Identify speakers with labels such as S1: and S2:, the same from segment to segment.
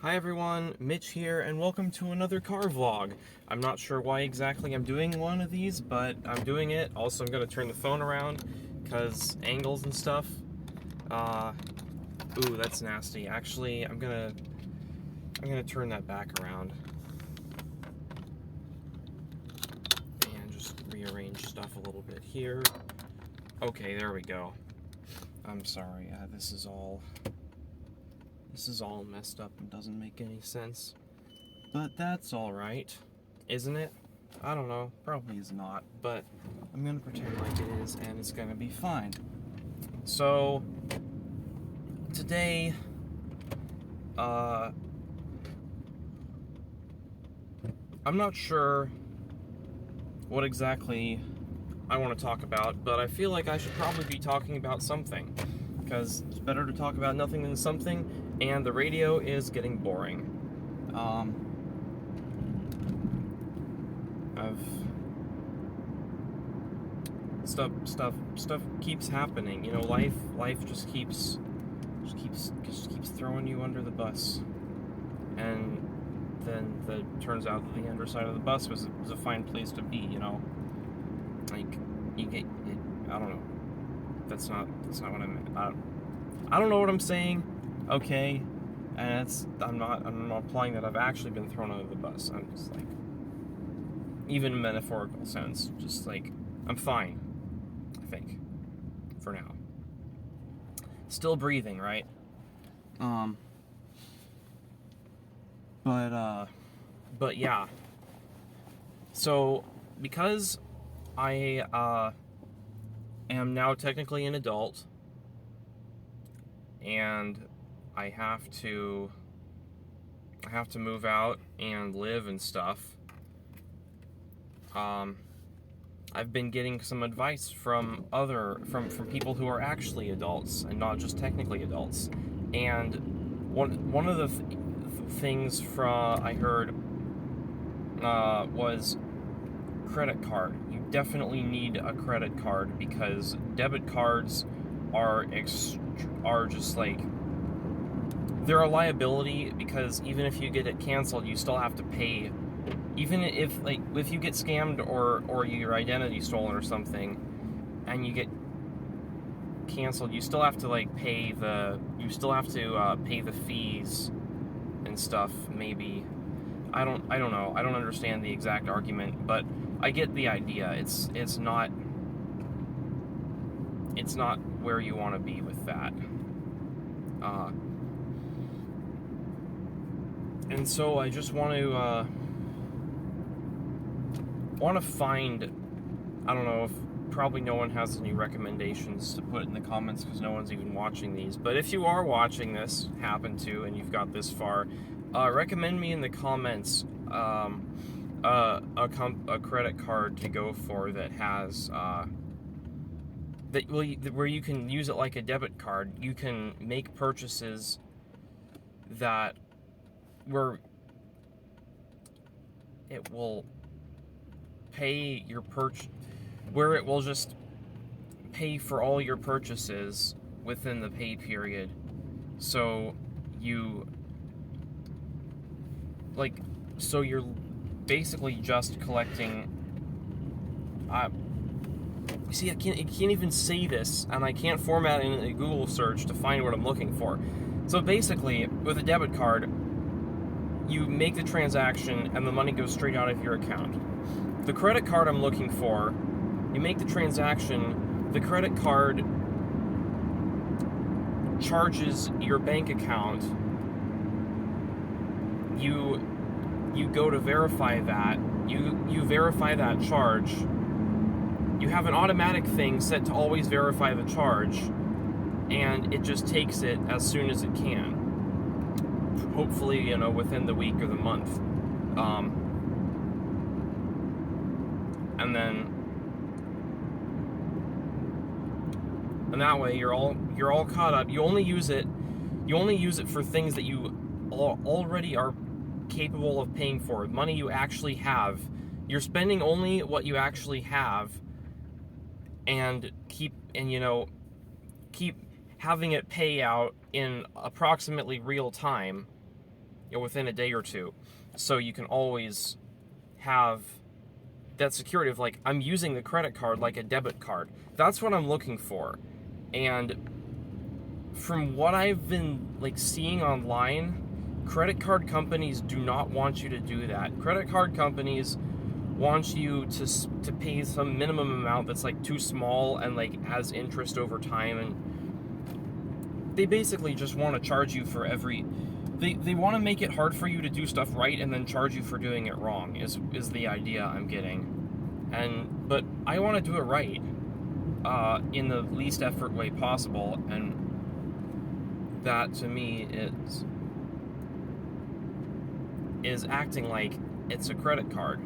S1: Hi everyone, Mitch here, and welcome to another car vlog. I'm not sure why exactly I'm doing one of these, but I'm doing it. Also, I'm gonna turn the phone around, cause angles and stuff. Ooh, that's nasty. Actually, I'm gonna turn that back around and just rearrange stuff a little bit here. Okay, there we go. I'm sorry, this is all messed up and doesn't make any sense. But that's alright, isn't it? I don't know, probably is not, but I'm gonna pretend like it is and it's gonna be fine. So, today, I'm not sure what exactly I want to talk about, but I feel like I should probably be talking about something, because it's better to talk about nothing than something, and the radio is getting boring. Stuff keeps happening. You know, life just keeps throwing you under the bus, and then turns out that the underside of the bus was a fine place to be. You know, like you get it. I don't know. That's not what I meant. I don't know what I'm saying. Okay, and I'm not implying that I've actually been thrown under the bus. I'm just like, even in metaphorical sense, just like I'm fine. I think for now. Still breathing, right? But yeah. So, because I am now technically an adult, and I have to move out and live and stuff. I've been getting some advice from people who are actually adults and not just technically adults. And one of the things I heard was credit card. You definitely need a credit card because debit cards are just like, they're a liability, because even if you get it canceled, you still have to pay. Even if you get scammed or your identity stolen or something, and you get canceled, you still have to pay the fees and stuff. Maybe I don't know. I don't understand the exact argument, but I get the idea. It's not where you want to be with that. And so I just want to find, I don't know, if probably no one has any recommendations to put in the comments because no one's even watching these, but if you are watching this, happen to, and you've got this far, recommend me in the comments a credit card to go for that has where you can use it like a debit card. You can make purchases that where it will pay your where it will just pay for all your purchases within the pay period. So you're basically just collecting. See, I can't even say this, and I can't format in a Google search to find what I'm looking for. So basically, with a debit card, you make the transaction and the money goes straight out of your account. The credit card I'm looking for, you make the transaction, the credit card charges your bank account. You go to verify that. You verify that charge. You have an automatic thing set to always verify the charge, and it just takes it as soon as it can. Hopefully, within the week or the month. And that way you're all caught up. You only use it for things that you already are capable of paying for. Money you actually have. You're spending only what you actually have, and keep having it pay out in approximately real time. within a day or two. So you can always have that security of like, I'm using the credit card like a debit card. That's what I'm looking for. And from what I've been like seeing online, credit card companies do not want you to do that. Credit card companies want you to pay some minimum amount that's like too small and like has interest over time, and they basically just want to charge you for every they want to make it hard for you to do stuff right and then charge you for doing it wrong is the idea I'm getting. But I want to do it right in the least effort way possible, and that to me is acting like it's a credit card.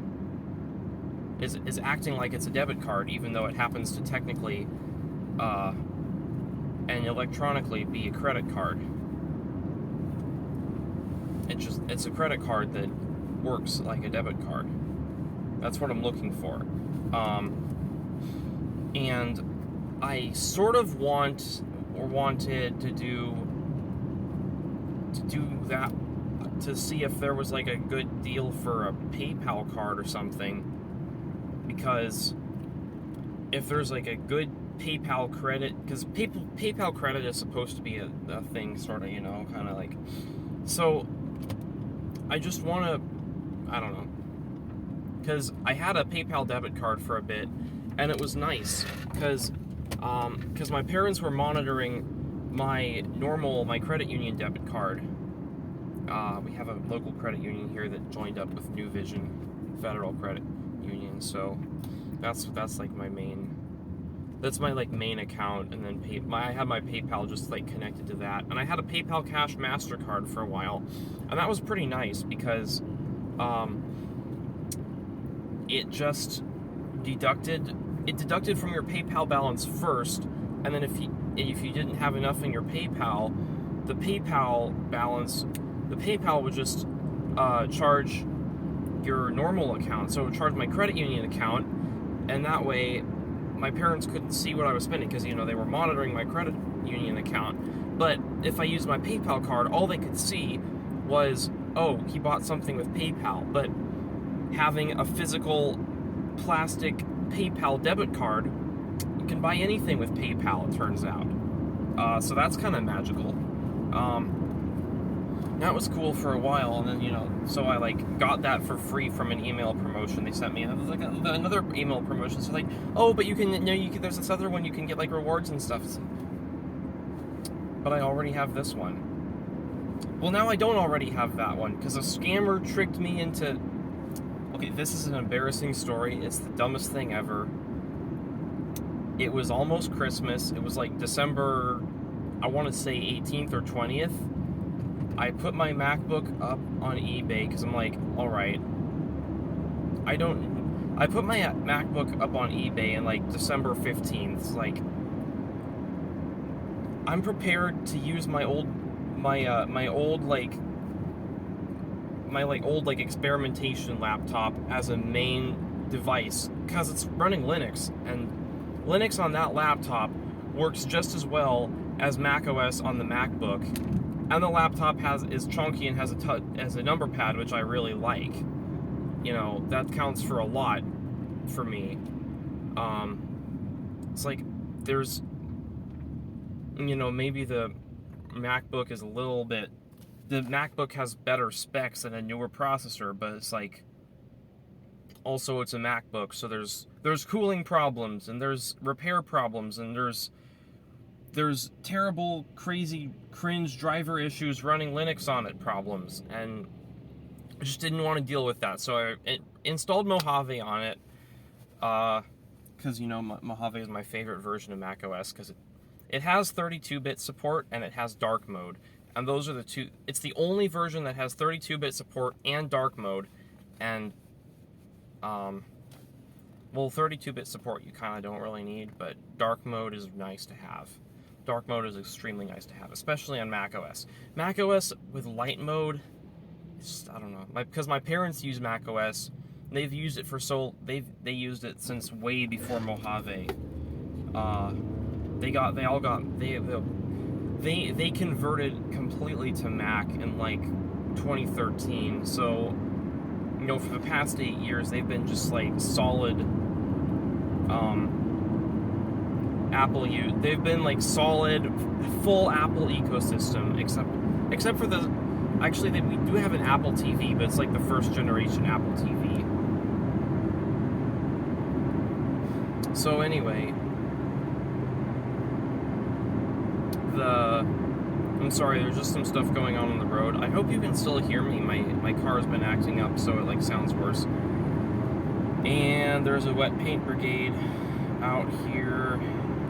S1: Is acting like it's a debit card, even though it happens to technically and electronically be a credit card. It's a credit card that works like a debit card. That's what I'm looking for. And I sort of wanted to do that, to see if there was like a good deal for a PayPal card or something, because if there's like a good PayPal credit, because PayPal credit is supposed to be a thing, sort of, kind of like, so I just want to, I don't know, because I had a PayPal debit card for a bit, and it was nice, because my parents were monitoring my credit union debit card. We have a local credit union here that joined up with New Vision Federal Credit Union, so that's like my main account, and then I had my PayPal just like connected to that, and I had a PayPal Cash MasterCard for a while, and that was pretty nice because it just deducted from your PayPal balance first, and then if you didn't have enough in your PayPal, the PayPal would just charge your normal account. So it would charge my credit union account, and that way my parents couldn't see what I was spending, because they were monitoring my credit union account. But if I used my PayPal card, all they could see was, oh, he bought something with PayPal. But having a physical plastic PayPal debit card, you can buy anything with PayPal, it turns out. So that's kind of magical. That was cool for a while, and then, so I like got that for free from an email promotion they sent me, and it was like another email promotion. So like, oh, but you can there's this other one you can get like rewards and stuff. But I already have this one. Well, now I don't already have that one, because a scammer tricked me into... Okay, this is an embarrassing story. It's the dumbest thing ever. It was almost Christmas. It was like December, I want to say 18th or 20th. I put my MacBook up on eBay, because I'm like, alright. I put my MacBook up on eBay in like December 15th. Like, I'm prepared to use my old experimentation laptop as a main device, because it's running Linux, and Linux on that laptop works just as well as macOS on the MacBook, and the laptop is chunky and has a number pad, which I really like. That counts for a lot for me. It's like there's maybe the MacBook is a little bit... The MacBook has better specs and a newer processor, but it's like... Also, it's a MacBook, so there's cooling problems, and there's repair problems, and there's terrible, crazy, cringe driver issues running Linux on it problems, and I just didn't want to deal with that. So I installed Mojave on it, because, Mojave is my favorite version of macOS, because it has 32-bit support, and it has dark mode. And those are the two... It's the only version that has 32-bit support and dark mode. And, 32-bit support you kind of don't really need, but dark mode is nice to have. Dark mode is extremely nice to have, especially on macOS. macOS with light mode, it's just, I don't know. Because my parents use macOS, they've used it they used it since way before Mojave. They converted completely to Mac in like 2013. So, for the past 8 years, they've been just like solid Apple use. They've been like solid, full Apple ecosystem, except for the. Actually, we do have an Apple TV, but it's like the first generation Apple TV. So anyway, I'm sorry, there's just some stuff going on the road. I hope you can still hear me. My car's been acting up, so it like sounds worse. And there's a wet paint brigade out here.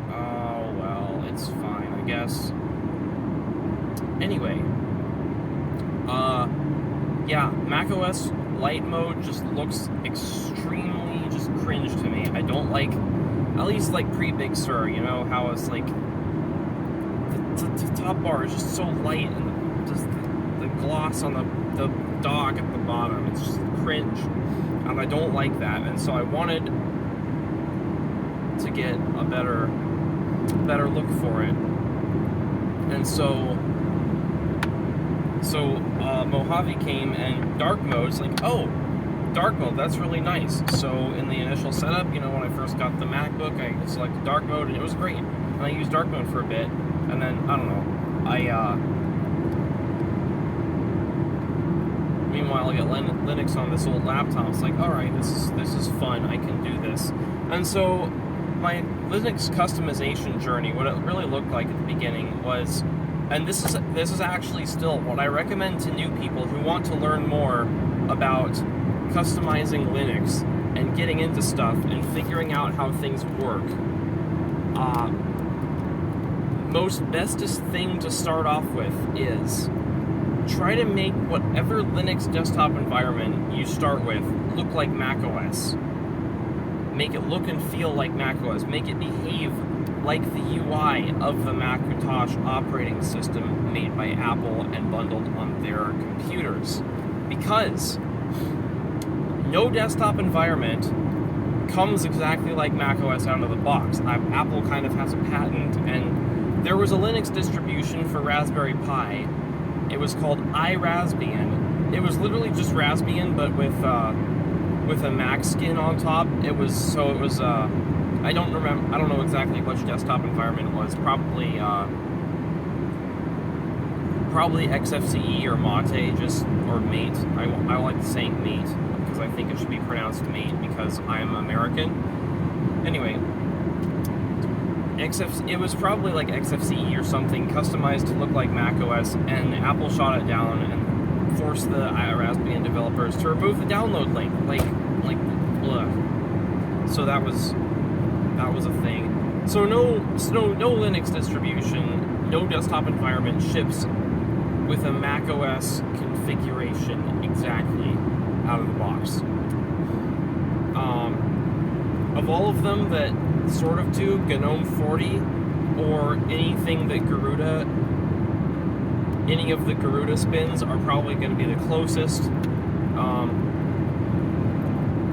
S1: Oh well, it's fine, I guess. Anyway, yeah, macOS light mode just looks extremely just cringe to me. I don't like, at least like pre-Big Sur, how it's like the top bar is just so light, and just the gloss on the dock at the bottom, it's just cringe, and I don't like that. And so I wanted to get a better look for it, and so Mojave came, and dark mode's like, oh, dark mode, that's really nice. So in the initial setup, when I first got the MacBook, I selected dark mode, and it was great. And I used dark mode for a bit, and then, I don't know, meanwhile, I got Linux on this old laptop. It's like, alright, this is fun, I can do this. And so, my Linux customization journey, what it really looked like at the beginning was, and this is actually still what I recommend to new people who want to learn more about customizing Linux and getting into stuff and figuring out how things work. Bestest thing to start off with is try to make whatever Linux desktop environment you start with look like macOS. Make it look and feel like macOS. Make it behave like the UI of the Macintosh operating system made by Apple and bundled on their computers. Because no desktop environment comes exactly like macOS out of the box. Apple kind of has a patent, and there was a Linux distribution for Raspberry Pi. It was called iRaspbian. It was literally just Raspbian, but with a Mac skin on top. I don't know exactly which desktop environment it was. Probably XFCE or Mate, or Mate. I like saying Mate because I think it should be pronounced Mate because I'm American. Anyway, it was probably like XFCE or something, customized to look like macOS, and Apple shot it down and forced the iRaspbian developers to remove the download link. Like, ugh. So that was a thing. So no Linux distribution, no desktop environment ships with a macOS configuration exactly out of the box. Of all of them that sort of do, GNOME 40 or anything that any of the Garuda spins are probably going to be the closest.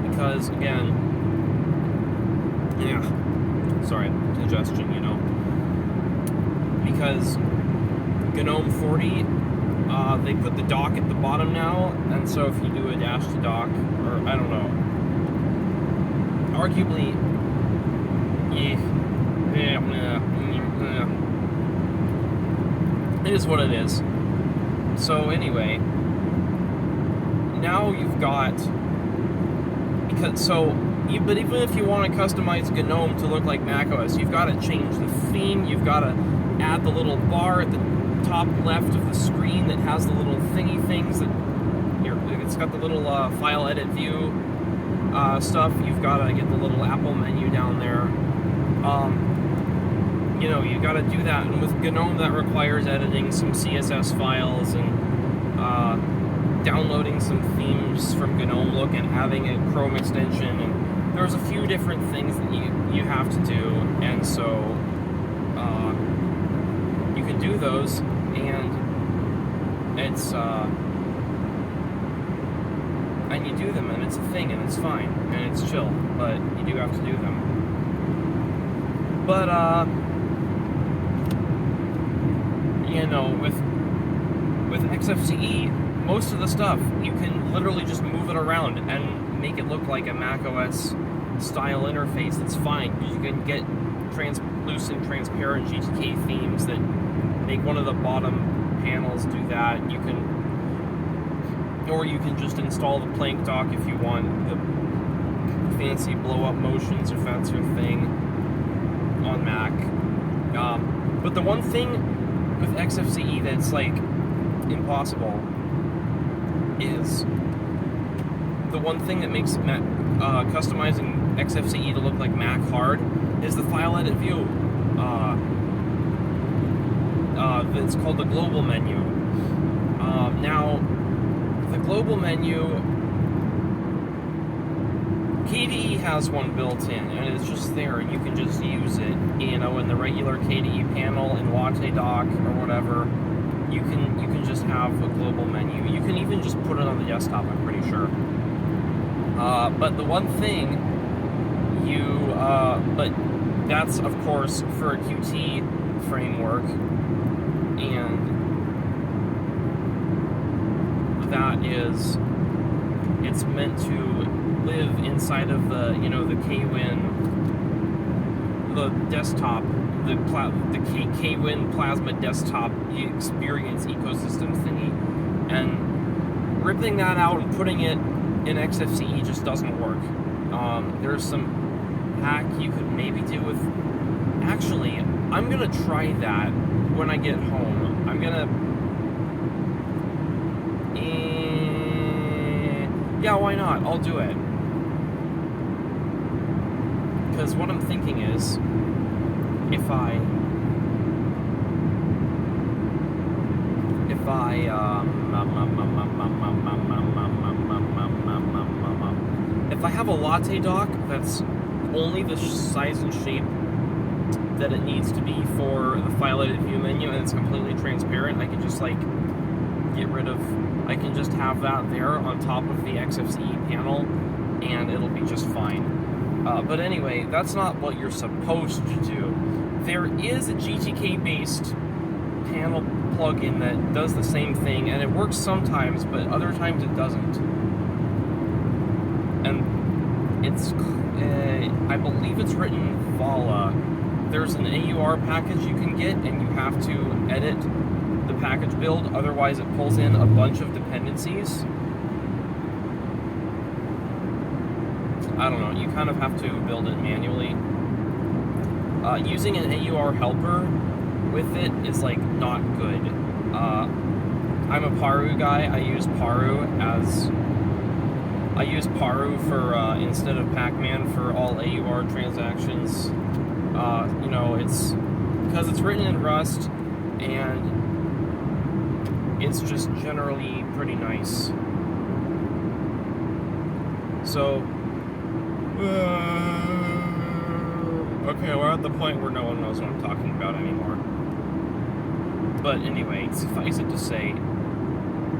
S1: Because again, yeah, sorry, congestion, because GNOME 40, they put the dock at the bottom now, and so if you do a dash to dock, or I don't know, arguably, it is what it is. So anyway, now you've got, but even if you want to customize GNOME to look like macOS, you've got to change the theme, you've got to add the little bar at the top left of the screen that has the little thingy things that, it's got the little file edit view stuff. You've got to get the little Apple menu down there. You got to do that, and with GNOME that requires editing some CSS files and downloading some themes from GNOME Look and having a Chrome extension, and there's a few different things that you have to do, and so you can do those, and it's and you do them, and it's a thing, and it's fine, and it's chill, but you do have to do them. But with XFCE, most of the stuff, you can literally just move it around and make it look like a macOS style interface. That's fine. You can get translucent, transparent GTK themes that make one of the bottom panels do that. Or you can just install the Plank dock if you want the fancy blow-up motions, if that's your thing, on Mac. But the one thing with XFCE that's like impossible is the one thing that makes customizing XFCE to look like Mac hard is the file edit view. It's called the global menu. Now, the global menu, KDE has one built in, and it's just there, and you can just use it, in the regular KDE panel, in Latte Dock, or whatever. You can just have a global menu. You can even just put it on the desktop, I'm pretty sure. But the one thing but that's, of course, for a Qt framework, and that is, it's meant to live inside of the, the KWin, the desktop, the KWin Plasma desktop experience ecosystem thingy, and ripping that out and putting it in XFCE just doesn't work. There's some hack you could maybe do with, actually, I'm gonna try that when I get home. I'm gonna, yeah, why not? I'll do it. Because what I'm thinking is, if I have a Latte dock that's only the size and shape that it needs to be for the file edit view menu, and it's completely transparent, I can just I can just have that there on top of the XFCE panel, and it'll be just fine. But anyway, that's not what you're supposed to do. There is a GTK-based panel plugin that does the same thing, and it works sometimes, but other times it doesn't. And it's, I believe it's written Vala. There's an AUR package you can get, and you have to edit the package build, otherwise it pulls in a bunch of dependencies. I don't know, you kind of have to build it manually. Using an AUR helper with it is not good. I'm a Paru guy. I use Paru for instead of Pacman for all AUR transactions. It's because it's written in Rust, and it's just generally pretty nice. So, okay, we're at the point where no one knows what I'm talking about anymore. But anyway, suffice it to say,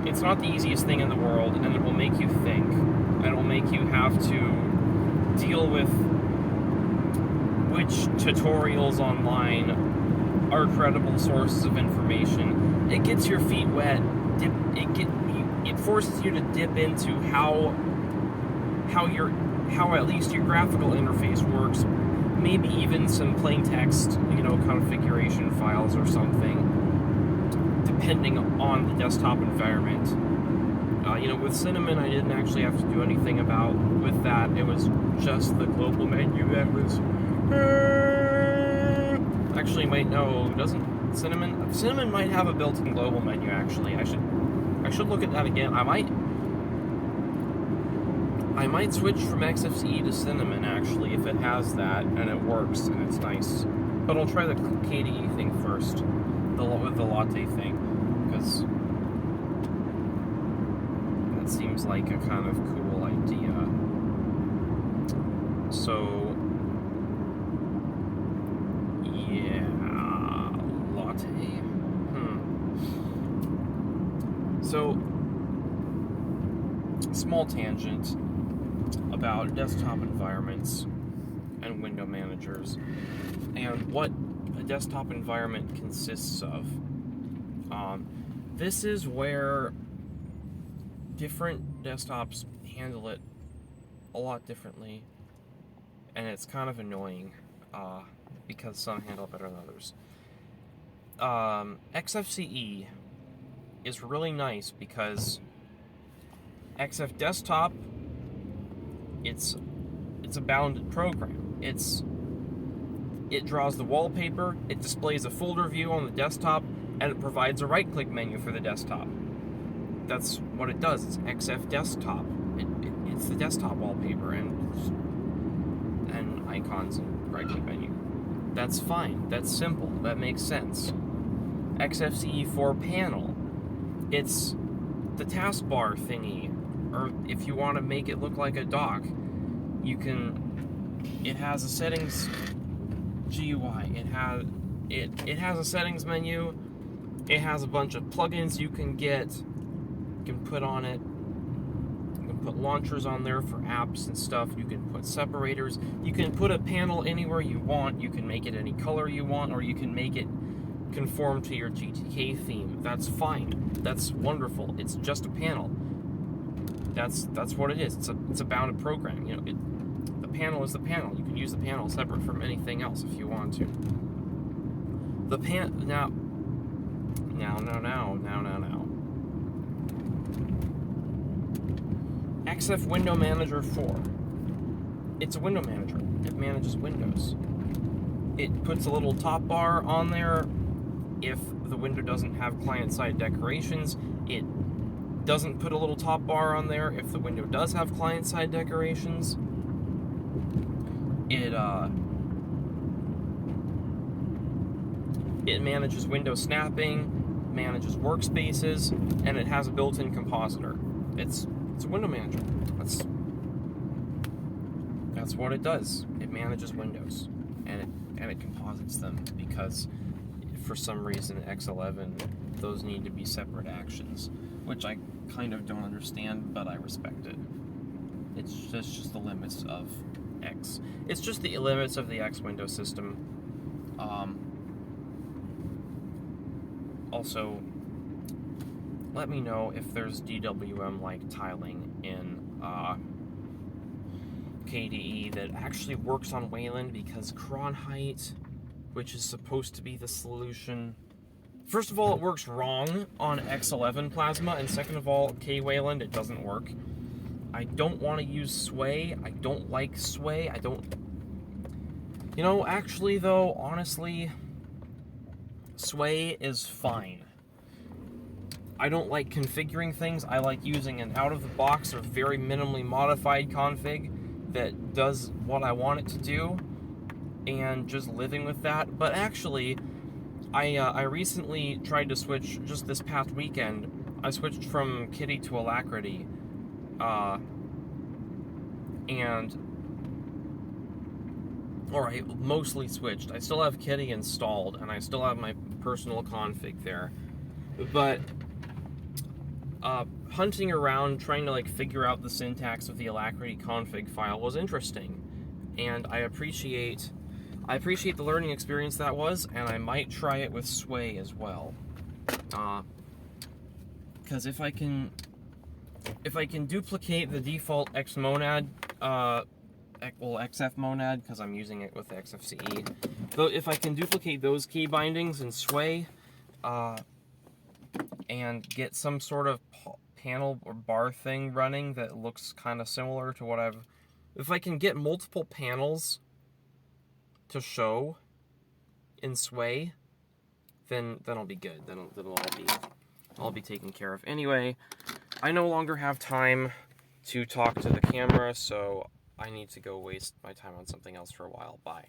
S1: it's not the easiest thing in the world, and it will make you think, and it will make you have to deal with which tutorials online are credible sources of information. It gets your feet wet. It forces you to dip into how at least your graphical interface works. Maybe even some plain text, configuration files or something, depending on the desktop environment. With Cinnamon, I didn't actually have to do anything with that. It was just the global menu that was. Actually, wait, no, doesn't Cinnamon might have a built-in global menu. Actually, I should look at that again. I might switch from XFCE to Cinnamon, actually, if it has that, and it works, and it's nice. But I'll try the KDE thing first, with the Latte thing, because that seems like a kind of cool idea. So, yeah, Latte. So, small tangent about desktop environments and window managers and what a desktop environment consists of. This is where different desktops handle it a lot differently, and it's kind of annoying because some handle it better than others. XFCE is really nice because XF Desktop, it's a bounded program. It draws the wallpaper, it displays a folder view on the desktop, and it provides a right-click menu for the desktop. That's what it does. It's XF Desktop. It's the desktop wallpaper and icons and right-click menu. That's fine. That's simple. That makes sense. XFCE4 panel. It's the taskbar thingy, or if you want to make it look like a dock, you can. It has a settings GUI. It has a settings menu. It has a bunch of plugins you can get. You can put on it. You can put launchers on there for apps and stuff. You can put separators. You can put a panel anywhere you want. You can make it any color you want, or you can make it conform to your GTK theme. That's fine. That's wonderful. It's just a panel. That's what it is. It's a bounded program. You know, the panel is the panel. You can use the panel separate from anything else if you want to. Now. XF Window Manager 4. It's a window manager. It manages windows. It puts a little top bar on there if the window doesn't have client-side decorations. It doesn't put a little top bar on there if the window does have client-side decorations. It manages window snapping, manages workspaces, and it has a built-in compositor. It's a window manager. That's what it does. It manages windows, and it composites them because for some reason X11 those need to be separate actions, which I kind of don't understand, but I respect it. It's just the limits of X. It's just the limits of the X window system. Also, let me know if there's DWM-like tiling in KDE that actually works on Wayland, because cron height, which is supposed to be the solution. First of all, it works wrong on X11 Plasma, and second of all, K-Wayland, it doesn't work. I don't want to use Sway. I don't like Sway. You know, actually, though, honestly, Sway is fine. I don't like configuring things. I like using an out-of-the-box or very minimally modified config that does what I want it to do, and just living with that. But actually, I recently tried to switch, just this past weekend, I switched from Kitty to Alacrity, mostly switched. I still have Kitty installed, and I still have my personal config there. But hunting around, trying to figure out the syntax of the Alacrity config file was interesting, and I appreciate the learning experience that was, and I might try it with Sway as well. Because if I can duplicate the default XMonad, XF monad, because I'm using it with XFCE. Though if I can duplicate those key bindings in Sway, and get some sort of panel or bar thing running that looks kind of similar to what if I can get multiple panels to show in Sway, then I'll be good. Then I'll be taken care of. Anyway, I no longer have time to talk to the camera, so I need to go waste my time on something else for a while. Bye.